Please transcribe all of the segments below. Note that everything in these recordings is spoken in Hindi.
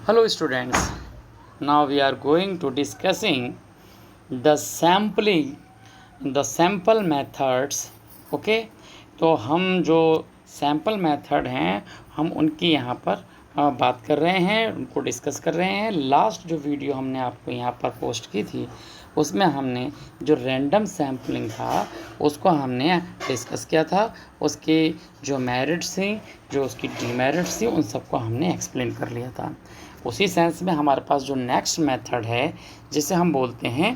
Hello students, now we are going to discussing the sampling, the sample methods. Okay तो हम जो सैम्पल मेथड हैं हम उनकी यहाँ पर बात कर रहे हैं, उनको डिस्कस कर रहे हैं। लास्ट जो वीडियो हमने आपको यहाँ पर पोस्ट की थी उसमें हमने जो रैंडम सैम्पलिंग था उसको हमने डिस्कस किया था। उसके जो मेरिट्स थी, जो उसकी डीमेरिट्स थी, उन सबको हमने एक्सप्लेन कर लिया था। उसी सेंस में हमारे पास जो नेक्स्ट मेथड है जिसे हम बोलते हैं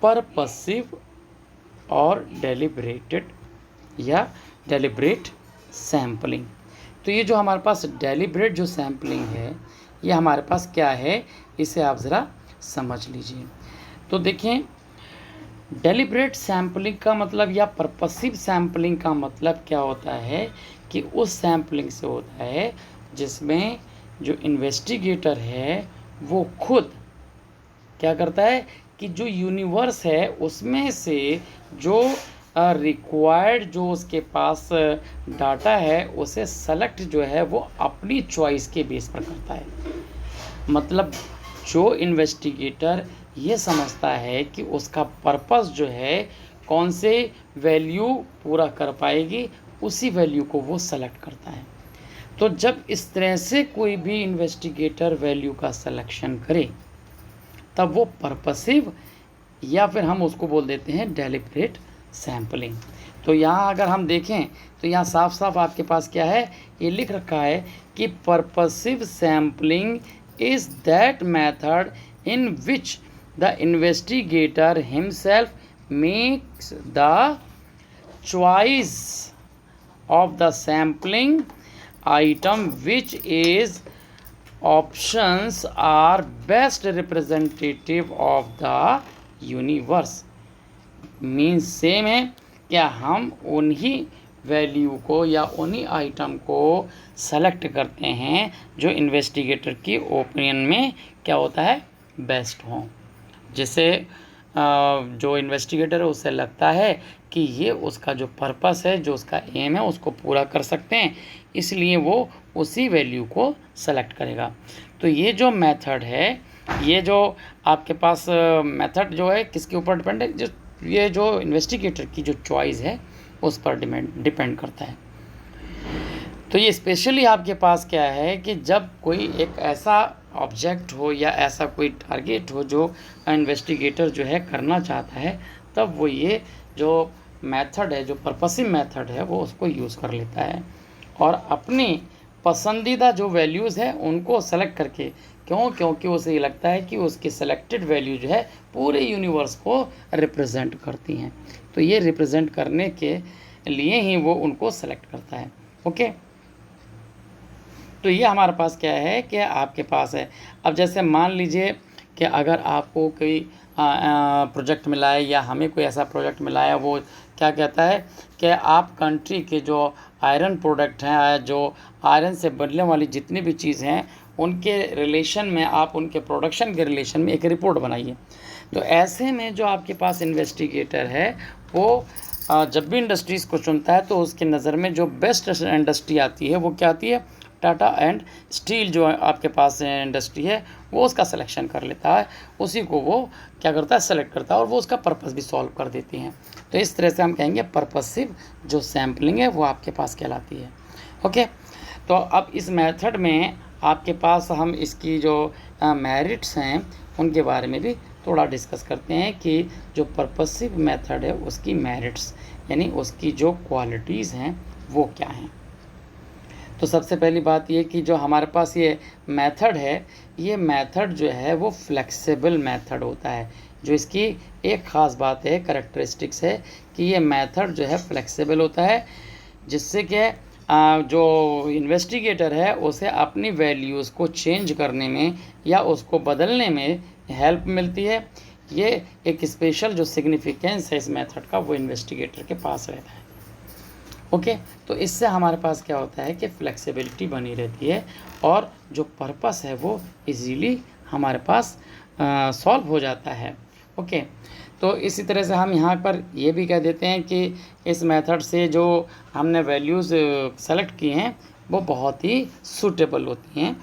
परपसिव और डेलिब्रेटेड या डेलिब्रेट सैम्पलिंग। तो ये जो हमारे पास डेलिब्रेट जो सैम्पलिंग है ये हमारे पास क्या है, इसे आप ज़रा समझ लीजिए। तो देखें, डेलिब्रेट सैम्पलिंग का मतलब या परपसिव सैम्पलिंग का मतलब क्या होता है कि उस सैम्पलिंग से होता है जिसमें जो इन्वेस्टिगेटर है वो खुद क्या करता है कि जो यूनिवर्स है उसमें से जो रिक्वायर्ड जो उसके पास डाटा है उसे सेलेक्ट जो है वो अपनी चॉइस के बेस पर करता है। मतलब जो इन्वेस्टिगेटर ये समझता है कि उसका पर्पस जो है कौन से वैल्यू पूरा कर पाएगी, उसी वैल्यू को वो सेलेक्ट करता है। तो जब इस तरह से कोई भी इन्वेस्टिगेटर वैल्यू का सिलेक्शन करे तब वो परपसिव या फिर हम उसको बोल देते हैं डेलिब्रेट सैम्पलिंग। तो यहाँ अगर हम देखें तो यहाँ साफ साफ आपके पास क्या है, ये लिख रखा है कि purposive sampling is that method in which the investigator himself makes the choice of the sampling item which is options are best representative of the universe। Means same है, क्या हम उन्हीं वैल्यू को या उन्हीं आइटम को सेलेक्ट करते हैं जो इन्वेस्टिगेटर की ओपिनियन में क्या होता है, बेस्ट हो। जिससे जो इन्वेस्टिगेटर है उससे लगता है कि ये उसका जो पर्पस है, जो उसका एम है, उसको पूरा कर सकते हैं, इसलिए वो उसी वैल्यू को सेलेक्ट करेगा। तो ये जो मेथड है, ये जो आपके पास मेथड जो है किसके ऊपर डिपेंड है, जो ये जो इन्वेस्टिगेटर की जो चॉइस है उस पर डिपेंड करता है। तो ये स्पेशली आपके पास क्या है कि जब कोई एक ऐसा ऑब्जेक्ट हो या ऐसा कोई टारगेट हो जो इन्वेस्टिगेटर जो है करना चाहता है, तब वो ये जो मेथड है, जो परपसिव मेथड है, वो उसको यूज़ कर लेता है और अपनी पसंदीदा जो वैल्यूज़ है उनको सेलेक्ट करके, क्योंकि उसे ये लगता है कि उसकी सेलेक्टेड वैल्यू जो है पूरे यूनिवर्स को रिप्रेजेंट करती हैं। तो ये रिप्रेजेंट करने के लिए ही वो उनको सेलेक्ट करता है। ओके, तो ये हमारे पास क्या है कि आपके पास है। अब जैसे मान लीजिए कि अगर आपको कोई प्रोजेक्ट मिला है या हमें कोई ऐसा प्रोजेक्ट मिला है, वो क्या कहता है कि आप कंट्री के जो आयरन प्रोडक्ट हैं, जो आयरन से बनने वाली जितनी भी चीज़ हैं, उनके रिलेशन में, आप उनके प्रोडक्शन के रिलेशन में एक रिपोर्ट बनाइए। तो ऐसे में जो आपके पास इन्वेस्टिगेटर है वो जब भी इंडस्ट्रीज़ को चुनता है तो उसकी नज़र में जो बेस्ट इंडस्ट्री आती है वो क्या आती है, टाटा एंड स्टील जो आपके पास इंडस्ट्री है वो उसका सिलेक्शन कर लेता है, उसी को वो क्या करता है, सेलेक्ट करता है और वो उसका पर्पस भी सॉल्व कर देती हैं। तो इस तरह से हम कहेंगे परपसिव जो सैम्पलिंग है वो आपके पास कहलाती है। ओके, तो अब इस मेथड में आपके पास हम इसकी जो मेरिट्स हैं उनके बारे में भी थोड़ा डिस्कस करते हैं कि जो परपसिव मेथड है उसकी मेरिट्स यानी उसकी जो क्वालिटीज़ हैं वो क्या हैं। तो सबसे पहली बात ये कि जो हमारे पास ये मेथड है, ये मेथड जो है वो फ्लेक्सिबल मेथड होता है। जो इसकी एक ख़ास बात है, कैरेक्टरिस्टिक्स है कि ये मेथड जो है फ्लेक्सिबल होता है, जिससे कि जो इन्वेस्टिगेटर है उसे अपनी वैल्यूज़ को चेंज करने में या उसको बदलने में हेल्प मिलती है। ये एक स्पेशल जो सिग्निफिकेंस है इस मेथड का वो इन्वेस्टिगेटर के पास रहता है। ओके, तो इससे हमारे पास क्या होता है कि फ्लेक्सिबिलिटी बनी रहती है और जो पर्पस है वो इजीली हमारे पास सॉल्व हो जाता है। ओके, तो इसी तरह से हम यहाँ पर ये भी कह देते हैं कि इस मेथड से जो हमने वैल्यूज़ सेलेक्ट की हैं वो बहुत ही सूटेबल होती हैं।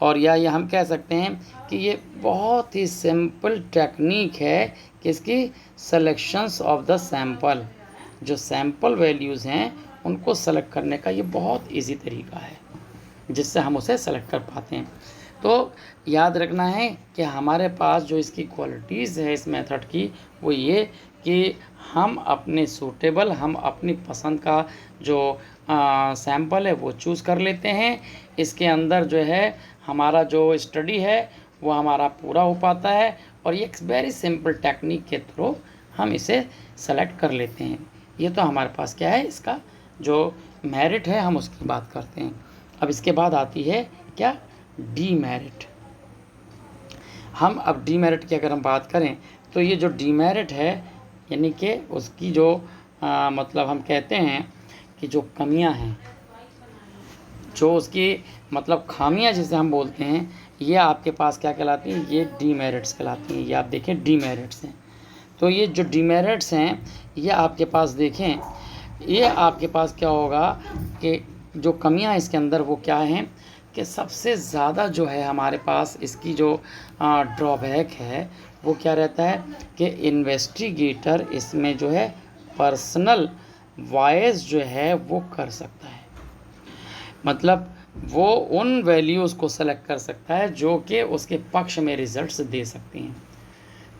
और या ये हम कह सकते हैं कि ये बहुत ही सिंपल टेक्निक है कि इसकी सिलेक्शंस ऑफ द सैंपल, जो सैंपल वैल्यूज़ हैं उनको सेलेक्ट करने का ये बहुत इजी तरीका है जिससे हम उसे सेलेक्ट कर पाते हैं। तो याद रखना है कि हमारे पास जो इसकी क्वालिटीज़ है इस मेथड की, वो ये कि हम अपने सूटेबल, हम अपनी पसंद का जो सैंपल है वो चूज़ कर लेते हैं। इसके अंदर जो है हमारा जो स्टडी है वो हमारा पूरा हो पाता है और ये एक वेरी सिंपल टेक्निक के थ्रू हम इसे सेलेक्ट कर लेते हैं। ये तो हमारे पास क्या है, इसका जो मेरिट है हम उसकी बात करते हैं। अब इसके बाद आती है क्या, डीमेरिट। हम अब डीमेरिट की अगर हम बात करें तो ये जो डीमेरिट है यानी कि उसकी जो मतलब हम कहते हैं कि जो कमियां हैं, जो उसकी मतलब खामियां जिसे हम बोलते हैं, ये आपके पास क्या कहलाती हैं, ये डीमेरिट्स कहलाती हैं। ये आप देखें डीमेरिट्स हैं। तो ये जो डीमेरिट्स हैं ये आपके पास देखें, ये आपके पास क्या होगा कि जो कमियां इसके अंदर वो क्या हैं कि सबसे ज़्यादा जो है हमारे पास इसकी जो ड्रॉबैक है वो क्या रहता है कि इन्वेस्टिगेटर इसमें जो है पर्सनल वॉइस जो है वो कर सकता है। मतलब वो उन वैल्यूज़ को सेलेक्ट कर सकता है जो कि उसके पक्ष में रिजल्ट्स दे सकती हैं।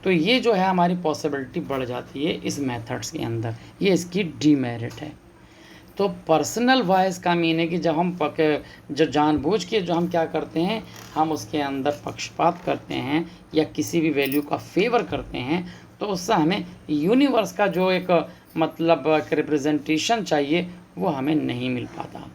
तो ये जो है हमारी पॉसिबिलिटी बढ़ जाती है इस मेथड्स के अंदर, ये इसकी डीमेरिट है। तो पर्सनल वॉइस का मीन है कि जब हम जो जानबूझ के जो हम क्या करते हैं, हम उसके अंदर पक्षपात करते हैं या किसी भी वैल्यू का फेवर करते हैं, तो उससे हमें यूनिवर्स का जो एक मतलब रिप्रेजेंटेशन चाहिए वो हमें नहीं मिल पाता,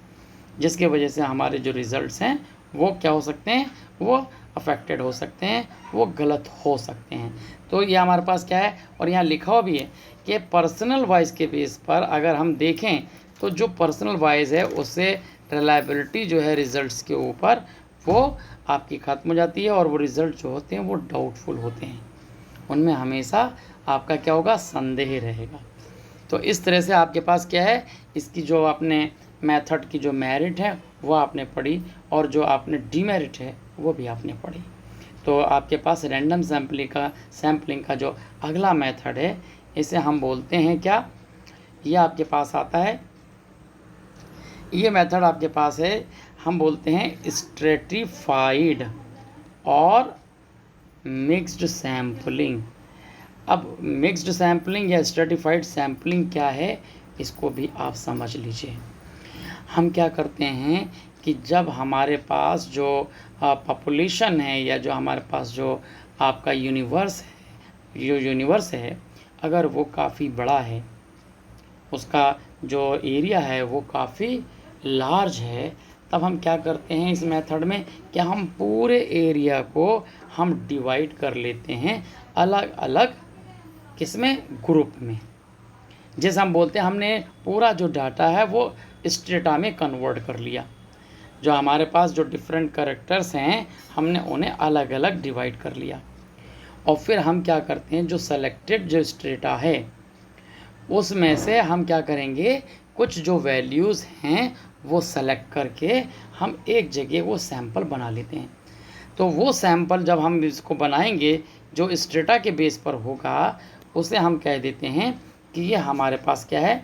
जिसकी वजह से हमारे जो रिज़ल्ट्स हैं वो क्या हो सकते हैं, वो अफेक्टेड हो सकते हैं, वो गलत हो सकते हैं। तो ये हमारे पास क्या है, और यहाँ लिखा हुआ भी है कि पर्सनल वॉइस के बेस पर अगर हम देखें तो जो पर्सनल वॉइस है उससे रिलायबिलिटी जो है रिज़ल्ट्स के ऊपर वो आपकी ख़त्म हो जाती है और वो रिज़ल्ट जो होते हैं वो डाउटफुल होते हैं, उनमें हमेशा आपका क्या होगा, संदेह रहेगा। तो इस तरह से आपके पास क्या है, इसकी जो आपने मेथड की जो मेरिट है वो आपने पढ़ी और जो आपने डीमेरिट है वो भी आपने पढ़ी। तो आपके पास रैंडम सैम्पलिंग का जो अगला मेथड है इसे हम बोलते हैं क्या, ये आपके पास आता है, ये मेथड आपके पास है, हम बोलते हैं स्ट्रेटिफाइड और मिक्स्ड सैम्पलिंग। अब मिक्स्ड सैम्पलिंग या स्ट्रेटिफाइड सैम्पलिंग क्या है इसको भी आप समझ लीजिए। हम क्या करते हैं कि जब हमारे पास जो पॉपुलेशन है या जो हमारे पास जो आपका यूनिवर्स है, अगर वो काफ़ी बड़ा है, उसका जो एरिया है वो काफ़ी लार्ज है, तब हम क्या करते हैं इस मेथड में कि हम पूरे एरिया को हम डिवाइड कर लेते हैं अलग अलग किसमें, ग्रुप में। जैसे हम बोलते हैं हमने पूरा जो डाटा है वो स्ट्रेटा में कन्वर्ट कर लिया, जो हमारे पास जो डिफरेंट कैरेक्टर्स हैं हमने उन्हें अलग अलग डिवाइड कर लिया, और फिर हम क्या करते हैं जो सेलेक्टेड जो स्ट्रेटा है उसमें से हम क्या करेंगे, कुछ जो वैल्यूज़ हैं वो सेलेक्ट करके हम एक जगह वो सैंपल बना लेते हैं। तो वो सैंपल जब हम इसको बनाएंगे जो स्ट्रेटा के बेस पर होगा उसे हम कह देते हैं कि ये हमारे पास क्या है,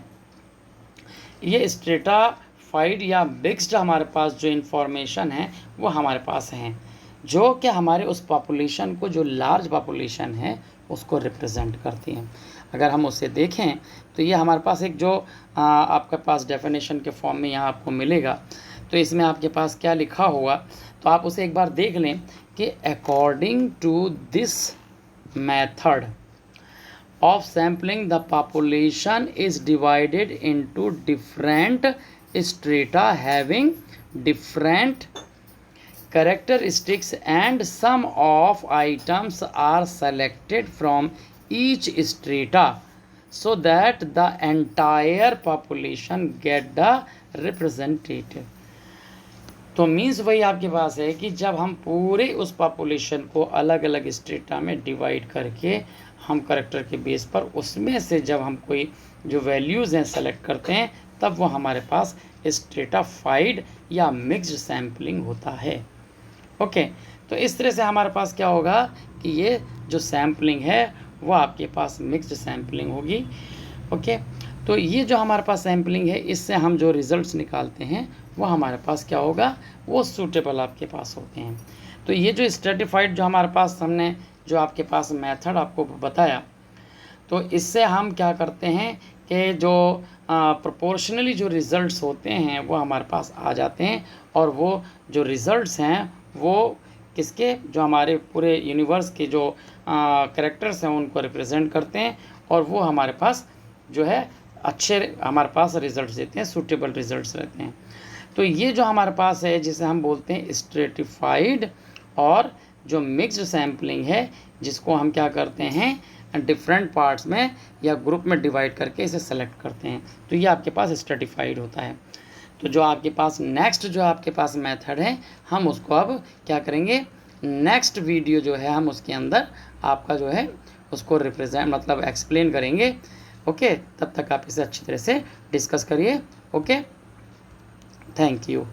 ये स्ट्रेटाफाइड या मिक्स्ड हमारे पास जो इन्फॉर्मेशन है वो हमारे पास हैं, जो कि हमारे उस पॉपुलेशन को, जो लार्ज पॉपुलेशन है उसको रिप्रेजेंट करती हैं। अगर हम उसे देखें तो ये हमारे पास एक जो आपके पास डेफिनेशन के फॉर्म में यहाँ आपको मिलेगा, तो इसमें आपके पास क्या लिखा होगा तो आप उसे एक बार देख लें कि according to this method of sampling the population is divided into different strata having different characteristics and some of items are selected from each strata so that the entire population get the representative। तो मीन्स वही आपके पास है कि जब हम पूरे उस पॉपुलेशन को अलग अलग स्ट्रेटा में डिवाइड करके हम करेक्टर के बेस पर उसमें से जब हम कोई जो वैल्यूज़ हैं सेलेक्ट करते हैं तब वो हमारे पास स्ट्रेटाफाइड या मिक्स्ड सैम्पलिंग होता है। ओके, तो इस तरह से हमारे पास क्या होगा कि ये जो सैम्पलिंग है वो आपके पास मिक्स्ड सैम्पलिंग होगी। ओके, तो ये जो हमारे पास सैम्पलिंग है, इससे हम जो रिज़ल्ट्स निकालते हैं वो हमारे पास क्या होगा, वो सूटेबल आपके पास होते हैं। तो ये जो स्ट्रेटिफाइड जो हमारे पास हमने जो आपके पास मेथड आपको बताया, तो इससे हम क्या करते हैं कि जो प्रोपोर्शनली जो रिज़ल्ट्स होते हैं वो हमारे पास आ जाते हैं, और वो जो रिज़ल्ट्स हैं वो किसके, जो हमारे पूरे यूनिवर्स के जो कैरेक्टर्स हैं उनको रिप्रेजेंट करते हैं, और वो हमारे पास जो है अच्छे हमारे पास रिज़ल्ट्स देते हैं, सूटेबल रिज़ल्ट्स रहते हैं। तो ये जो हमारे पास है जिसे हम बोलते हैं स्ट्रेटिफाइड, और जो मिक्स्ड सैम्पलिंग है जिसको हम क्या करते हैं, डिफरेंट पार्ट्स में या ग्रुप में डिवाइड करके इसे सेलेक्ट करते हैं, तो ये आपके पास स्ट्रेटिफाइड होता है। तो जो आपके पास नेक्स्ट जो आपके पास मेथड है, हम उसको अब क्या करेंगे, नेक्स्ट वीडियो जो है हम उसके अंदर आपका जो है उसको रिप्रेजेंट मतलब एक्सप्लेन करेंगे। ओके, तब तक आप इसे अच्छी तरह से डिस्कस करिए। Okay, thank you.